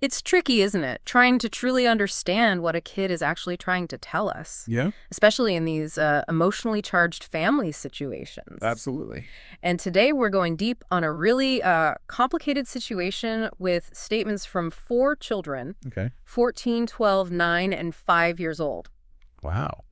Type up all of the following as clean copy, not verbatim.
It's tricky, isn't it? Trying to truly understand what a kid is actually trying to tell us. Yeah, Especially in these emotionally charged family situations. absolutely. And today we're going deep on a really complicated situation with statements from 4 children, Okay. 14, 12, 9, and 5 years old. Wow.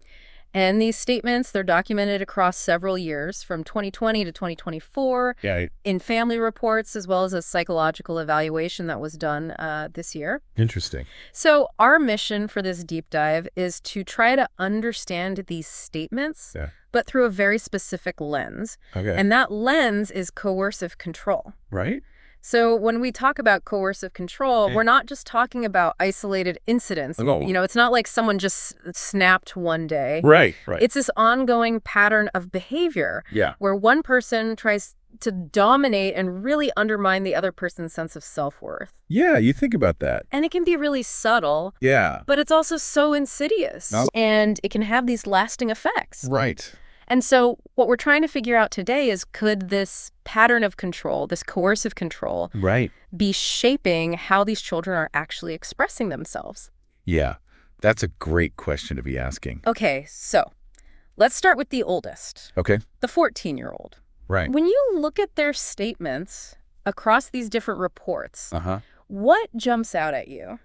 And these statements, they're documented across several years, from 2020 to 2024, Yeah, in family reports, as well as a psychological evaluation that was done this year. interesting. So our mission for this deep dive is to try to understand these statements, Yeah. but through a very specific lens. Okay. And that lens is coercive control. Right? So when we talk about coercive control, we're not just talking about isolated incidents. No. You know, it's not like someone just snapped one day. Right. It's this ongoing pattern of behavior Yeah. where one person tries to dominate and really undermine the other person's sense of self-worth. Yeah, you think about that. And it can be really subtle, Yeah. but it's also so insidious. No. And it can have these lasting effects. Right. And so what we're trying to figure out today is, could this pattern of control, this coercive control, Right. be shaping how these children are actually expressing themselves? Yeah. That's a great question to be asking. Okay, so let's start with the oldest, Okay. the 14-year-old. Right. When you look at their statements across these different reports, Uh-huh. what jumps out at you?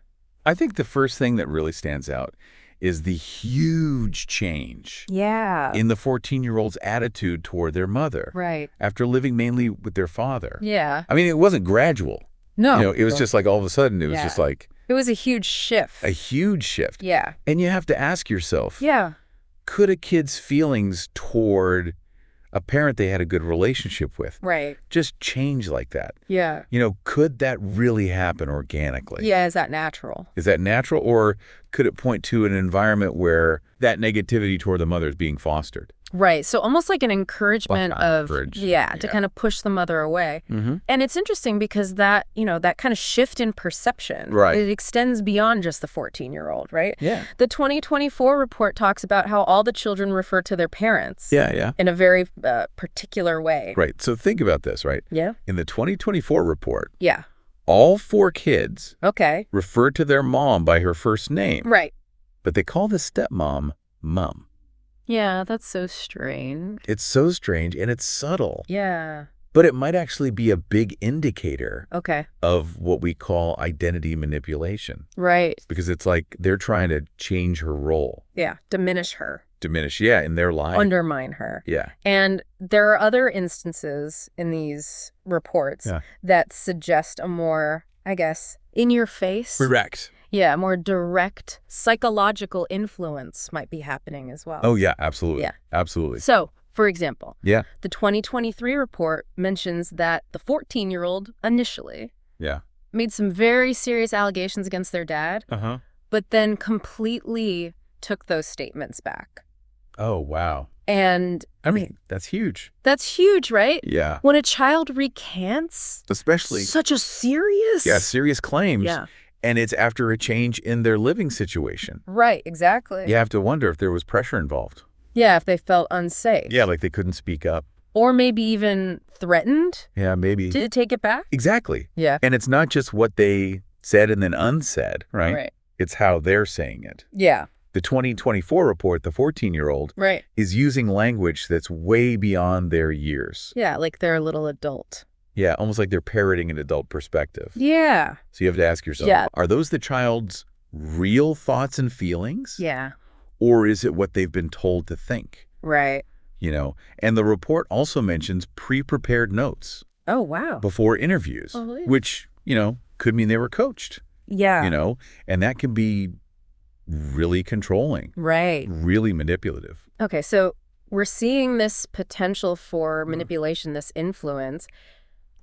I think the first thing that really stands out is the huge change Yeah. in the 14-year-old's attitude toward their mother Right. after living mainly with their father. Yeah. I mean, it wasn't gradual. No. It was just like all of a sudden, it was Yeah. just like It was a huge shift. a huge shift. Yeah. And you have to ask yourself, Yeah. could a kid's feelings toward a parent they had a good relationship with Right. just change like that? Yeah. Could that really happen organically? Yeah, is that natural? Is that natural, or could it point to an environment where that negativity toward the mother is being fostered? Right. So almost like an encouragement of, Encourage. to Yeah. kind of push the mother away. Mm-hmm. And it's interesting because that, that kind of shift in perception, Right. it extends beyond just the 14-year-old, right? Yeah. The 2024 report talks about how all the children refer to their parents. Yeah. In a very particular way. Right. So think about this, right? Yeah. In the 2024 report, Yeah. all 4 kids Okay. refer to their mom by her first name, Right. but they call the stepmom Mum. Yeah, that's so strange. It's so strange, and it's subtle, Yeah. but it might actually be a big indicator Okay. of what we call identity manipulation, Right. because it's like they're trying to change her role, Yeah. Diminish her. diminish, in their life. Undermine her. Yeah. And there are other instances in these reports that suggest a more, I guess, in your face. Correct. Yeah, more direct psychological influence might be happening as well. Oh, yeah, absolutely. Yeah. Absolutely. So, for example, Yeah. the 2023 report mentions that the 14-year-old initially Yeah. made some very serious allegations against their dad, Uh-huh. but then completely took those statements back. Oh, wow. And I mean, that's huge. that's huge, right? Yeah. When a child recants Especially, such a serious... serious claims. Yeah. And it's after a change in their living situation. Right, exactly. You have to wonder if there was pressure involved. Yeah, if they felt unsafe. Yeah, like they couldn't speak up. Or maybe even threatened Yeah, maybe. to take it back. Exactly. Yeah. And it's not just what they said and then unsaid, right? Right. It's how they're saying it. Yeah. The 2024 report, the 14-year-old, Right. is using language that's way beyond their years. Yeah, like they're a little adult. Yeah, almost like they're parroting an adult perspective. Yeah. So you have to ask yourself, are those the child's real thoughts and feelings? Yeah. Or is it what they've been told to think? Right. And the report also mentions pre-prepared notes Oh, wow. before interviews, Oh, yeah. which, could mean they were coached, Yeah. and that can be really controlling, Right. really manipulative. Okay, so we're seeing this potential for manipulation, this influence.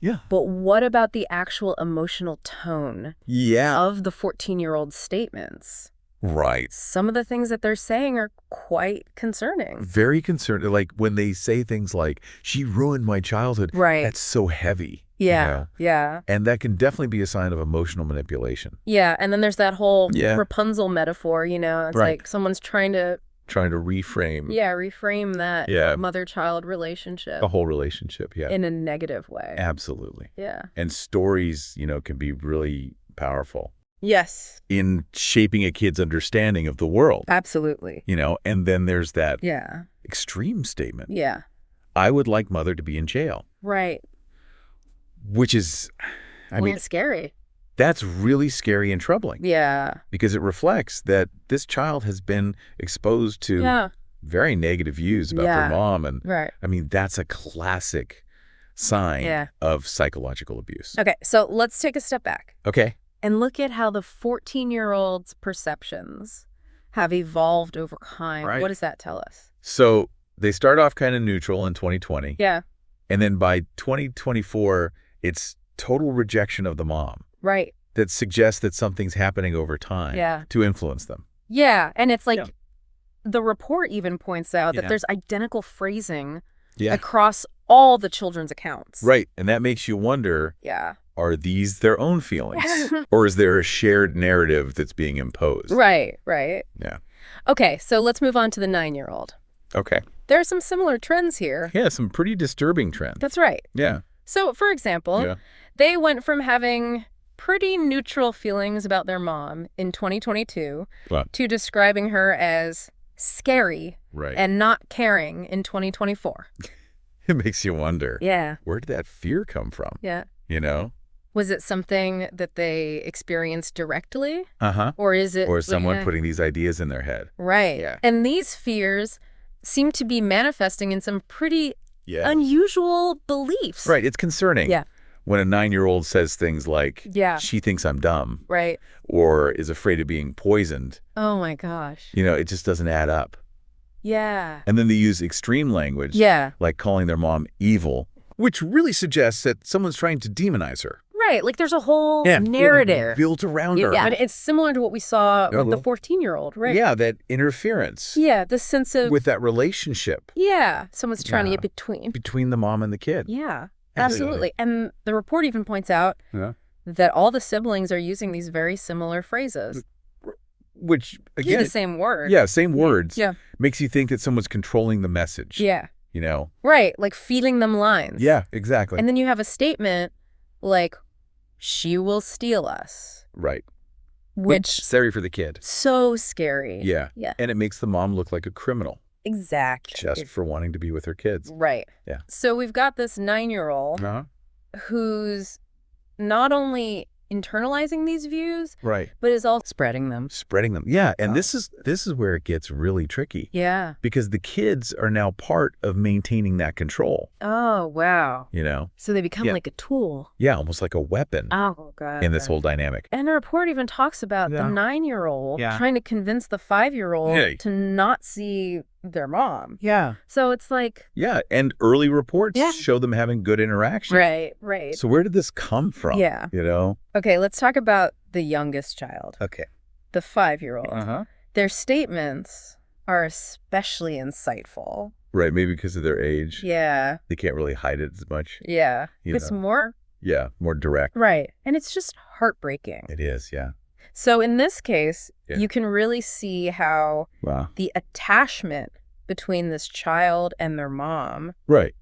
Yeah. But what about the actual emotional tone Yeah. of the 14-year-old statements? Right. Some of the things that they're saying are quite concerning. Very concerned. Like when they say things like, she ruined my childhood. Right. That's so heavy. Yeah. Yeah. And that can definitely be a sign of emotional manipulation. Yeah. And then there's that whole Yeah. Rapunzel metaphor, It's Right. like someone's trying to, Trying to reframe reframe that Yeah. mother-child relationship the whole relationship. Yeah. in a negative way. Absolutely. Yeah. And stories, can be really powerful. Yes. in shaping a kid's understanding of the world. Absolutely. And then there's that Yeah. extreme statement. Yeah. I would like mother to be in jail. Right. Which is, I mean, it's scary. That's really scary and troubling. Yeah. Because it reflects that this child has been exposed to very negative views about their mom. And I mean, that's a classic sign of psychological abuse. Okay, so let's take a step back. Okay. And look at how the 14-year-old's perceptions have evolved over time. Right. What does that tell us? So they start off kind of neutral in 2020. Yeah. And then by 2024, it's total rejection of the mom. Right. That suggests that something's happening over time to influence them. Yeah, and it's like the report even points out that there's identical phrasing across all the children's accounts. Right, and that makes you wonder, are these their own feelings? Or is there a shared narrative that's being imposed? Right, right. Yeah. Okay, so let's move on to the 9-year-old. Okay. There are some similar trends here. Yeah, some pretty disturbing trends. That's right. Yeah. So, for example, they went from having pretty neutral feelings about their mom in 2022 to describing her as scary and not caring in 2024. It makes you wonder. Yeah. Where did that fear come from? Yeah. Was it something that they experienced directly? Uh-huh. Or is it... Or is someone putting these ideas in their head? Right. Yeah. And these fears seem to be manifesting in some pretty unusual beliefs. Right. It's concerning. Yeah. When a 9-year-old says things like, she thinks I'm dumb. Right. Or is afraid of being poisoned. Oh, my gosh. It just doesn't add up. Yeah. And then they use extreme language. Yeah. Like calling their mom evil, which really suggests that someone's trying to demonize her. Right. Like there's a whole narrative built around her. Yeah. But it's similar to what we saw with the 14-year-old, right? Yeah, that interference. Yeah, the sense of... With that relationship. Yeah. Someone's trying to get between. Between the mom and the kid. Yeah. Absolutely. And the report even points out that all the siblings are using these very similar phrases. Which, again... the same word. Yeah, same words. Yeah. Makes you think that someone's controlling the message. Yeah. Right, like feeding them lines. Yeah, exactly. And then you have a statement like, she will steal us. Right. Which... Scary for the kid. So scary. Yeah. Yeah. And it makes the mom look like a criminal. Exactly. Just for wanting to be with her kids. Right. Yeah. So we've got this 9-year-old who's not only internalizing these views, but is also spreading them. Yeah. And this is where it gets really tricky. Yeah. Because the kids are now part of maintaining that control. Oh, wow. So they become like a tool. Yeah, almost like a weapon. Oh, God. In this whole dynamic. And the report even talks about the 9-year-old trying to convince the 5-year-old to not see their mom. Yeah. So it's like... Yeah, and early reports show them having good interaction. Right. So where did this come from? Yeah. Okay, let's talk about the youngest child. Okay. The 5-year-old. Their statements are especially insightful. Right, maybe because of their age. Yeah. They can't really hide it as much. Yeah. It's more... Yeah, more direct. Right. And it's just heartbreaking. It is, yeah. So in this case, you can really see how the attachment between this child and their mom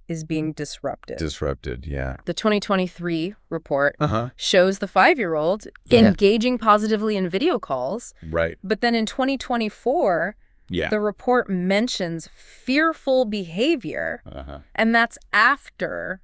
is being disrupted. Yeah. The 2023 report shows the 5-year-old engaging positively in video calls. Right. But then in 2024, the report mentions fearful behavior, and that's after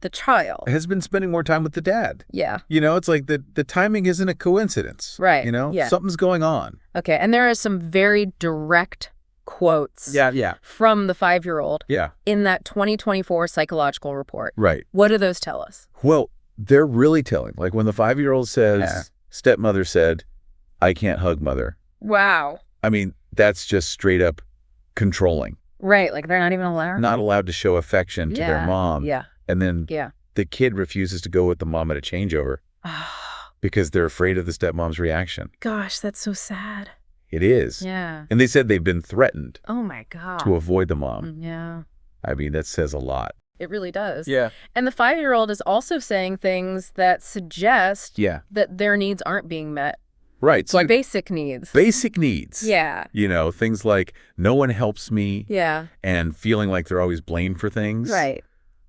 the child has been spending more time with the dad. Yeah. It's like the timing isn't a coincidence. Right. Something's going on. Okay. And there are some very direct quotes from the 5-year-old in that 2024 psychological report. Right. What do those tell us? Well, they're really telling. Like when the 5-year-old says, stepmother said, I can't hug mother. Wow. I mean, that's just straight up controlling. Right. Like they're not even allowed. Not allowed to show affection to their mom. Yeah. And then the kid refuses to go with the mom at a changeover because they're afraid of the stepmom's reaction. Gosh, that's so sad. It is. Yeah. And they said they've been threatened. Oh, my God. To avoid the mom. Yeah. I mean, that says a lot. It really does. Yeah. And the 5-year-old is also saying things that suggest that their needs aren't being met. Right. It's like basic needs. Basic needs. Yeah. Things like no one helps me. Yeah. And feeling like they're always blamed for things. Right.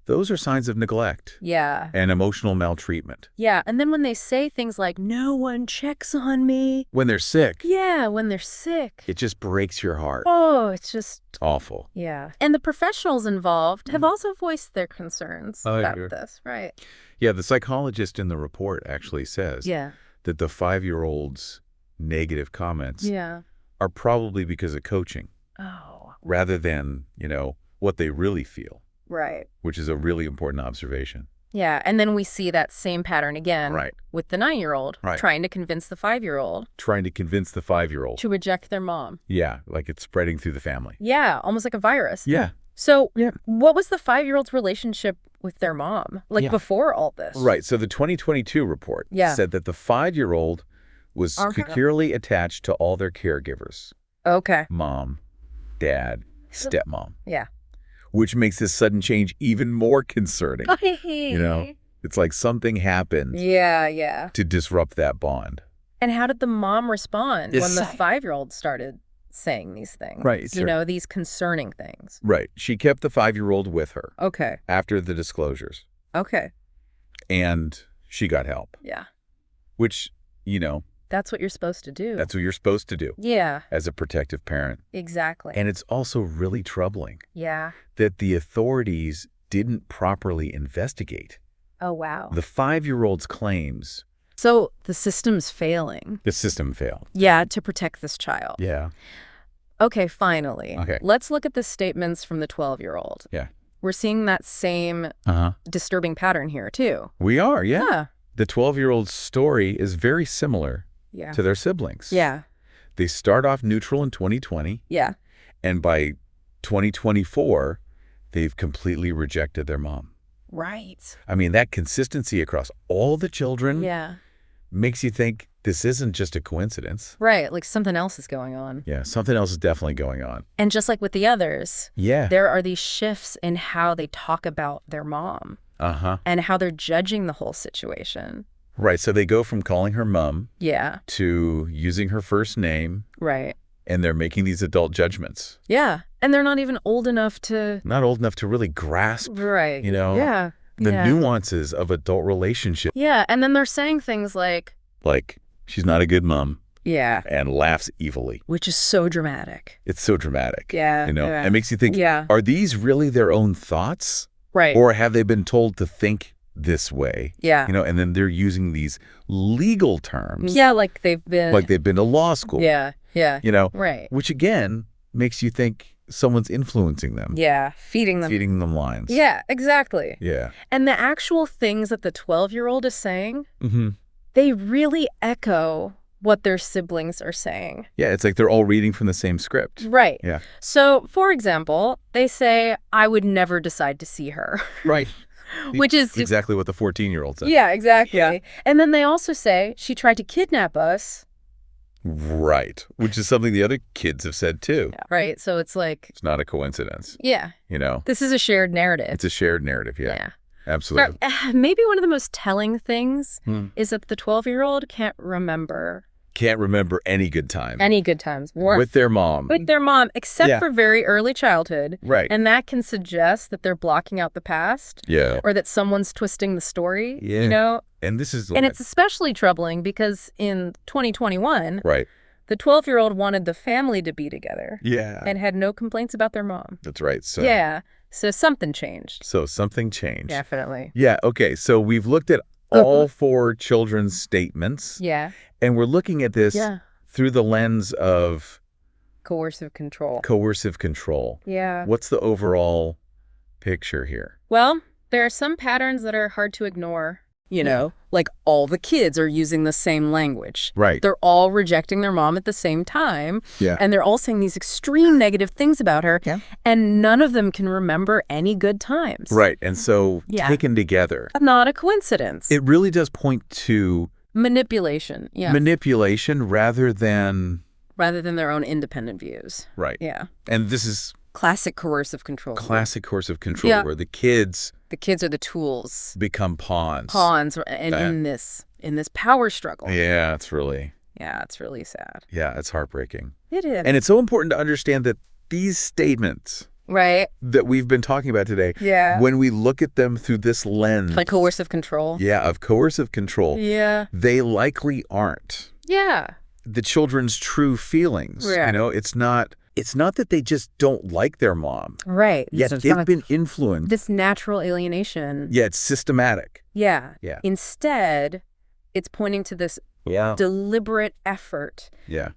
those are signs of neglect. Yeah. And emotional maltreatment. Yeah, and then when they say things like, no one checks on me. When they're sick. Yeah, when they're sick. It just breaks your heart. Oh, it's just awful. Yeah. And the professionals involved have also voiced their concerns about this, right? Yeah, the psychologist in the report actually says that the 5-year-old's negative comments are probably because of coaching. Oh. Rather than, what they really feel. Right. Which is a really important observation. Yeah, and then we see that same pattern again with the 9-year-old trying to convince the 5-year-old. Trying to convince the 5-year-old. To reject their mom. Yeah, like it's spreading through the family. Yeah, almost like a virus. Yeah. So what was the 5-year-old's relationship with their mom, before all this? Right, so the 2022 report said that the 5-year-old was securely attached to all their caregivers. Okay. Mom, dad, stepmom. Yeah. Which makes this sudden change even more concerning. It's like something happened to disrupt that bond. And how did the mom respond when the 5-year-old started saying these things? Right. These concerning things. Right. She kept the 5-year-old with her. Okay. After the disclosures. Okay. And she got help. Yeah. Which, that's what you're supposed to do. That's what you're supposed to do. Yeah. As a protective parent. Exactly. And it's also really troubling. Yeah. That the authorities didn't properly investigate. Oh, wow. The 5-year-old's claims. So the system's failing. The system failed. Yeah, to protect this child. Yeah. Okay, finally. Okay. Let's look at the statements from the 12-year-old. Yeah. We're seeing that same disturbing pattern here, too. We are, yeah. The 12-year-old's story is very similar to their siblings. Yeah. They start off neutral in 2020. Yeah. And by 2024, they've completely rejected their mom. Right. I mean, that consistency across all the children makes you think this isn't just a coincidence. Right, like something else is going on. Yeah, something else is definitely going on. And just like with the others, there are these shifts in how they talk about their mom. And how they're judging the whole situation. Right, so they go from calling her mom to using her first name. Right. And they're making these adult judgments. Yeah, and they're not even old enough to... Not old enough to really grasp, the nuances of adult relationship. Yeah, and then they're saying things like... Like, she's not a good mom. Yeah. And laughs evilly. Which is so dramatic. It's so dramatic. Yeah. It makes you think, are these really their own thoughts? Right. Or have they been told to think this way? Yeah. And then they're using these legal terms. Yeah, like they've been... Like they've been to law school. Yeah. Yeah. Right. Which, again, makes you think someone's influencing them. Yeah. Feeding them. Feeding them lines. Yeah, exactly. Yeah. And the actual things that the 12-year-old is saying, they really echo what their siblings are saying. Yeah, it's like they're all reading from the same script. Right. Yeah. So, for example, they say, I would never decide to see her. Right. Which is... exactly what the 14-year-old said. Yeah, exactly. Yeah. And then they also say, she tried to kidnap us. Right. Which is something the other kids have said, too. Yeah. Right. So it's like... It's not a coincidence. Yeah. This is a shared narrative. It's a shared narrative, yeah. Absolutely. But, maybe one of the most telling things is that the 12-year-old can't remember any good time. Any good times. With their mom. With their mom, except for very early childhood. Right. And that can suggest that they're blocking out the past. Yeah. Or that someone's twisting the story. Yeah. And this is... And it's especially troubling because in 2021... Right. The 12-year-old wanted the family to be together. Yeah. And had no complaints about their mom. That's right. So... Yeah. So something changed. Definitely. Yeah. Okay. So we've looked at all 4 children's statements. Yeah. And we're looking at this through the lens of... Coercive control. Coercive control. Yeah. What's the overall picture here? Well, there are some patterns that are hard to ignore. Like all the kids are using the same language. Right. They're all rejecting their mom at the same time. Yeah. And they're all saying these extreme negative things about her. Yeah. And none of them can remember any good times. Right. And so taken together. Not a coincidence. It really does point to... Manipulation. Yeah. Manipulation rather than their own independent views. Right. Yeah. And this is... Classic coercive control. Classic coercive control where the kids... The kids are the tools. Become pawns. Pawns and in this power struggle. Yeah, it's really... Yeah, it's really sad. Yeah, it's heartbreaking. It is. And it's so important to understand that these statements Right. that we've been talking about today, when we look at them through this lens. Like coercive control. Yeah, of coercive control. Yeah. They likely aren't. Yeah. The children's true feelings. You know, it's not that they just don't like their mom. Right. Yet they've been influenced. This natural alienation. Yeah, it's systematic. Yeah. Yeah. Instead, it's pointing to this deliberate effort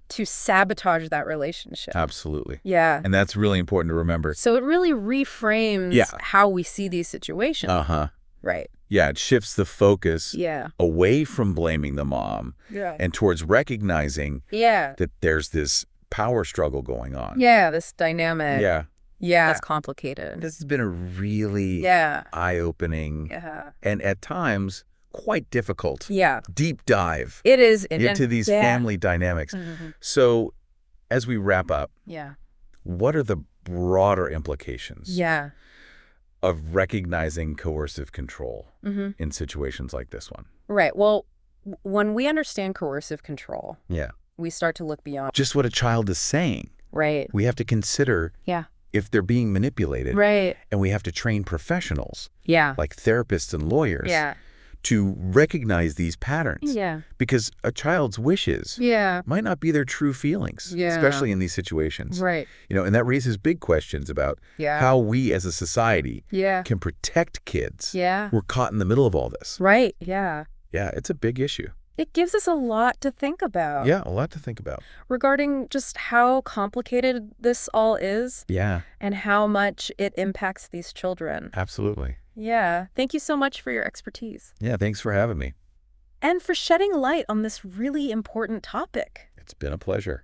to sabotage that relationship. Absolutely. Yeah. And that's really important to remember. So it really reframes how we see these situations. Uh-huh. Right. Yeah, it shifts the focus away from blaming the mom and towards recognizing that there's this power struggle going on. Yeah, this dynamic. Yeah. Yeah. That's complicated. This has been a really eye-opening and at times quite difficult deep dive it is into these family dynamics. So as we wrap up, what are the broader implications of recognizing coercive control in situations like this one? Right. Well, when we understand coercive control, we start to look beyond just what a child is saying. Right. We have to consider if they're being manipulated. Right. And we have to train professionals like therapists and lawyers to recognize these patterns. Yeah. Because a child's wishes might not be their true feelings, especially in these situations. Right. You know, and that raises big questions about how we as a society can protect kids who are caught in the middle of all this. Right. Yeah. Yeah, it's a big issue. It gives us a lot to think about. Yeah, a lot to think about. Regarding just how complicated this all is. Yeah. And how much it impacts these children. Absolutely. Yeah. Thank you so much for your expertise. Yeah, thanks for having me. And for shedding light on this really important topic. It's been a pleasure.